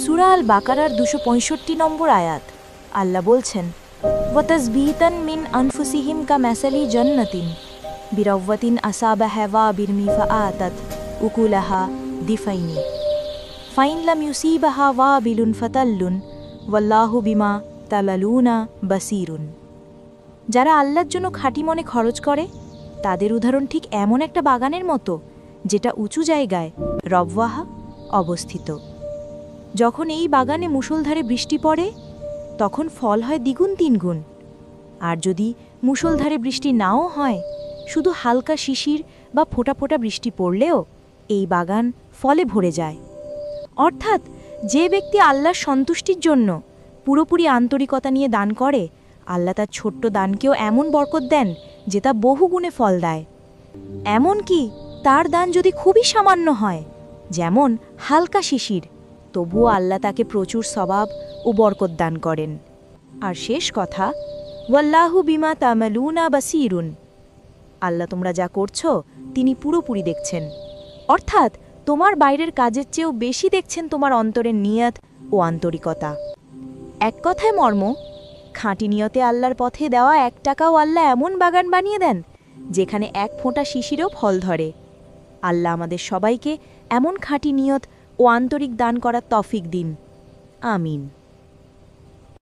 সূরা আল বাকারার 265 নম্বর আয়াত। আল্লাহ বলছেন, ওয়াতাসবীতান মিন আনফুসিহিম কামাসালি জান্নাতিন বিরাওয়াতিন আসাবাহা ওয়াবিরমি ফাআতাত উকুলাহা দিফাইনি ফাইন লাম ইউসিবাহা ওয়াবিলুন ফাতাল্লুন ওয়াল্লাহু বিমা তামালুনা বাসীরুন। যারা আল্লাহর জন্য খাঁটি মনে খরচ করে তাদের উদাহরণ ঠিক এমন একটা বাগানের মতো যেটা উঁচু জায়গায় রবওয়াহা অবস্থিত। যখন এই বাগানে মুষলধারে বৃষ্টি পড়ে তখন ফল হয় দ্বিগুণ তিনগুণ। আর যদি মুষলধারে বৃষ্টি নাও হয়, শুধু হালকা শিশির বা ফোঁটা ফোঁটা বৃষ্টি পড়লেও এই বাগান ফলে ভরে যায়। অর্থাৎ যে ব্যক্তি আল্লাহর সন্তুষ্টির জন্য পুরোপুরি আন্তরিকতা নিয়ে দান করে, আল্লাহ তার ছোট্ট দানকেও এমন বরকত দেন যে তা বহুগুণে ফল দেয়। এমনকি তার দান যদি খুবই সামান্য হয়, যেমন হালকা শিশির, তবুও আল্লাহ তাকে প্রচুর সওয়াব ও বরকত দান করেন। আর শেষ কথা, ওয়াল্লাহু বিমা তামালুনা বাসীরুন। আল্লাহ তোমরা যা করছো তিনি পুরোপুরি দেখছেন। অর্থাৎ তোমার বাইরের কাজের চেয়েও বেশি দেখছেন তোমার অন্তরের নিয়ত ও আন্তরিকতা। এক কথায় মর্ম, খাঁটি নিয়তে আল্লাহর পথে দেওয়া 1 টাকাও আল্লাহ এমন বাগান বানিয়ে দেন যেখানে 1 ফোঁটা শিশিরও ফল ধরে। আল্লাহ আমাদের সবাইকে এমন খাঁটি নিয়ত ও আন্তরিক দান করার তৌফিক দিন। আমিন।